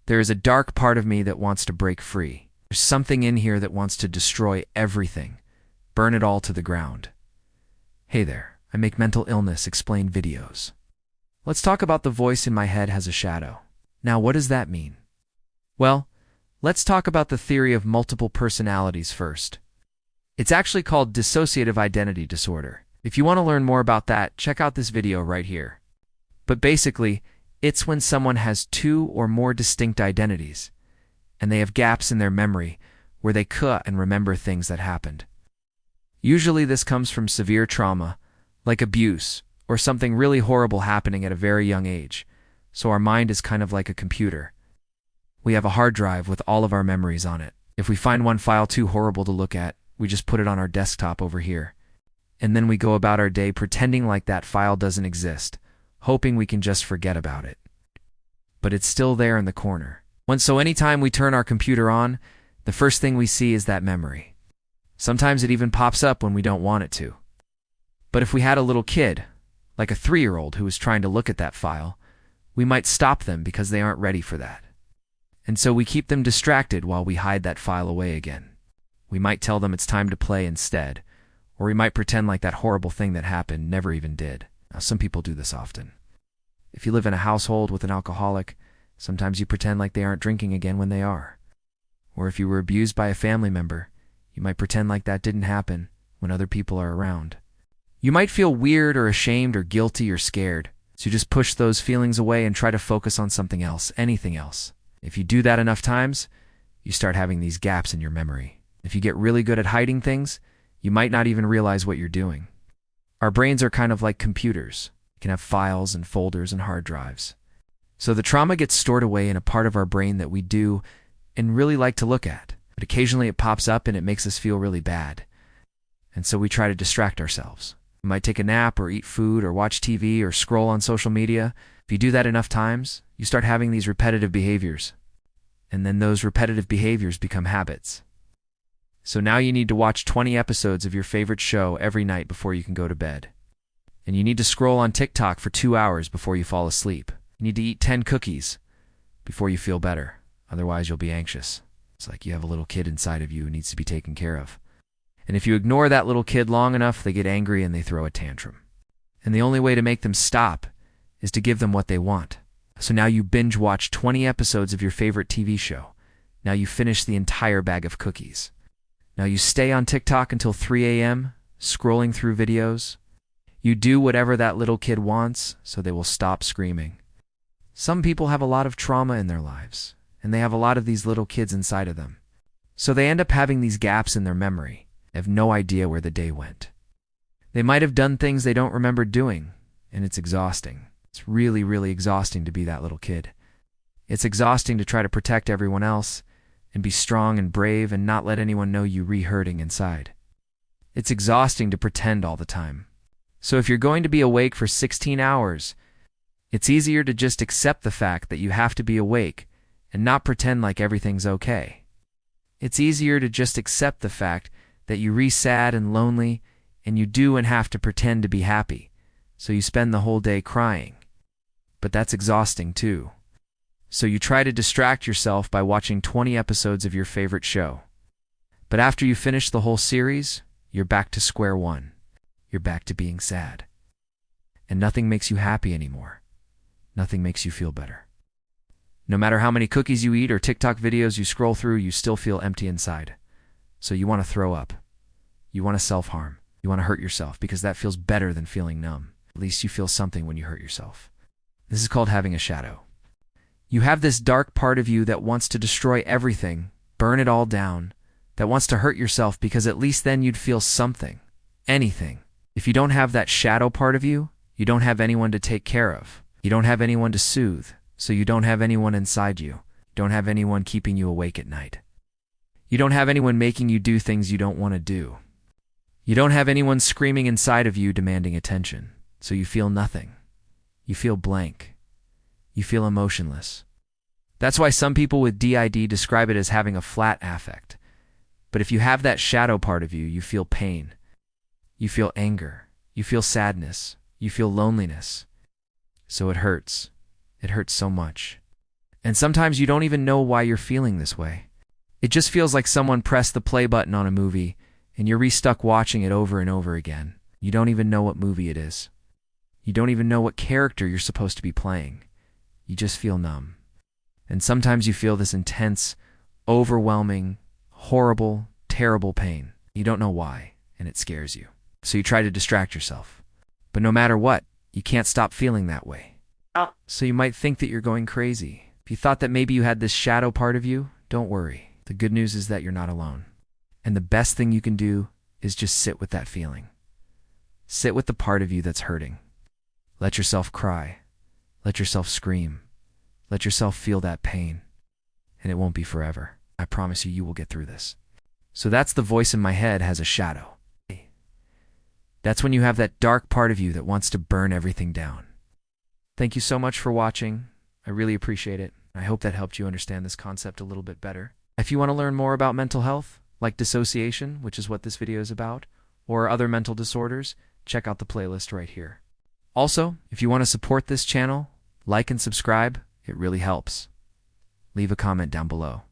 There is a dark part of me that wants to break free. There's something in here that wants to destroy everything, burn it all to the ground. Hey there, I make mental illness explain videos. Let's talk about the voice in my head has a shadow. Now, what does that mean? Well, let's talk about the theory of multiple personalities first. It's actually called dissociative identity disorder. If you want to learn more about that, check out this video right here. But basically, it's when someone has two or more distinct identities, and they have gaps in their memory where they can't remember things that happened. Usually this comes from severe trauma, like abuse, or something really horrible happening at a very young age, so our mind is kind of like a computer. We have a hard drive with all of our memories on it. If we find one file too horrible to look at, we just put it on our desktop over here. And then we go about our day pretending like that file doesn't exist, hoping we can just forget about it. But it's still there in the corner. So anytime we turn our computer on, the first thing we see is that memory. Sometimes it even pops up when we don't want it to. But if we had a little kid, like a 3-year-old who was trying to look at that file, we might stop them because they aren't ready for that. And so we keep them distracted while we hide that file away again. We might tell them it's time to play instead, or we might pretend like that horrible thing that happened never even did. Now, some people do this often. If you live in a household with an alcoholic, sometimes you pretend like they aren't drinking again when they are. Or if you were abused by a family member, you might pretend like that didn't happen when other people are around. You might feel weird or ashamed or guilty or scared, so you just push those feelings away and try to focus on something else, anything else. If you do that enough times, you start having these gaps in your memory. If you get really good at hiding things, you might not even realize what you're doing. Our brains are kind of like computers. We can have files and folders and hard drives. So the trauma gets stored away in a part of our brain that we do and really like to look at. But occasionally it pops up and it makes us feel really bad. And so we try to distract ourselves. We might take a nap or eat food or watch TV or scroll on social media. If you do that enough times, you start having these repetitive behaviors. And then those repetitive behaviors become habits. So now you need to watch 20 episodes of your favorite show every night before you can go to bed. And you need to scroll on TikTok for 2 hours before you fall asleep. You need to eat 10 cookies before you feel better. Otherwise, you'll be anxious. It's like you have a little kid inside of you who needs to be taken care of. And if you ignore that little kid long enough, they get angry and they throw a tantrum. And the only way to make them stop is to give them what they want. So now you binge watch 20 episodes of your favorite TV show. Now you finish the entire bag of cookies. Now you stay on TikTok until 3 a.m., scrolling through videos. You do whatever that little kid wants so they will stop screaming. Some people have a lot of trauma in their lives, and they have a lot of these little kids inside of them. So they end up having these gaps in their memory. They have no idea where the day went. They might have done things they don't remember doing, and it's exhausting. It's really, really exhausting to be that little kid. It's exhausting to try to protect everyone else and be strong and brave and not let anyone know you hurting inside. It's exhausting to pretend all the time. So if you're going to be awake for 16 hours, it's easier to just accept the fact that you have to be awake and not pretend like everything's okay. It's easier to just accept the fact that you're sad and lonely and you do and have to pretend to be happy, so you spend the whole day crying. But that's exhausting too. So you try to distract yourself by watching 20 episodes of your favorite show. But after you finish the whole series, you're back to square one. You're back to being sad. And nothing makes you happy anymore. Nothing makes you feel better. No matter how many cookies you eat or TikTok videos you scroll through, you still feel empty inside. So you want to throw up. You want to self-harm. You want to hurt yourself because that feels better than feeling numb. At least you feel something when you hurt yourself. This is called having a shadow. You have this dark part of you that wants to destroy everything, burn it all down, that wants to hurt yourself because at least then you'd feel something, anything. If you don't have that shadow part of you, you don't have anyone to take care of. You don't have anyone to soothe, so you don't have anyone inside you. You don't have anyone keeping you awake at night. You don't have anyone making you do things you don't want to do. You don't have anyone screaming inside of you demanding attention, so you feel nothing. You feel blank. You feel emotionless. That's why some people with DID describe it as having a flat affect. But if you have that shadow part of you, you feel pain. You feel anger. You feel sadness. You feel loneliness. So it hurts. It hurts so much. And sometimes you don't even know why you're feeling this way. It just feels like someone pressed the play button on a movie and you're re-stuck watching it over and over again. You don't even know what movie it is. You don't even know what character you're supposed to be playing. You just feel numb. And sometimes you feel this intense, overwhelming, horrible, terrible pain. You don't know why, and it scares you. So you try to distract yourself. But no matter what, you can't stop feeling that way. So you might think that you're going crazy. If you thought that maybe you had this shadow part of you, don't worry. The good news is that you're not alone. And the best thing you can do is just sit with that feeling. Sit with the part of you that's hurting. Let yourself cry. Let yourself scream. Let yourself feel that pain. And it won't be forever. I promise you, you will get through this. So that's the voice in my head has a shadow. That's when you have that dark part of you that wants to burn everything down. Thank you so much for watching. I really appreciate it. I hope that helped you understand this concept a little bit better. If you want to learn more about mental health, like dissociation, which is what this video is about, or other mental disorders, check out the playlist right here. Also, if you want to support this channel, like and subscribe. It really helps. Leave a comment down below.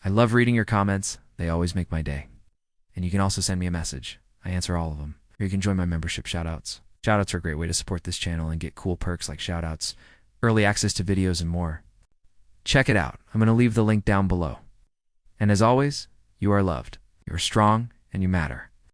I love reading your comments. They always make my day. And you can also send me a message. I answer all of them. Or you can join my membership shoutouts. Shoutouts are a great way to support this channel and get cool perks like shoutouts, early access to videos, and more. Check it out. I'm going to leave the link down below. And as always, you are loved. You are strong and you matter.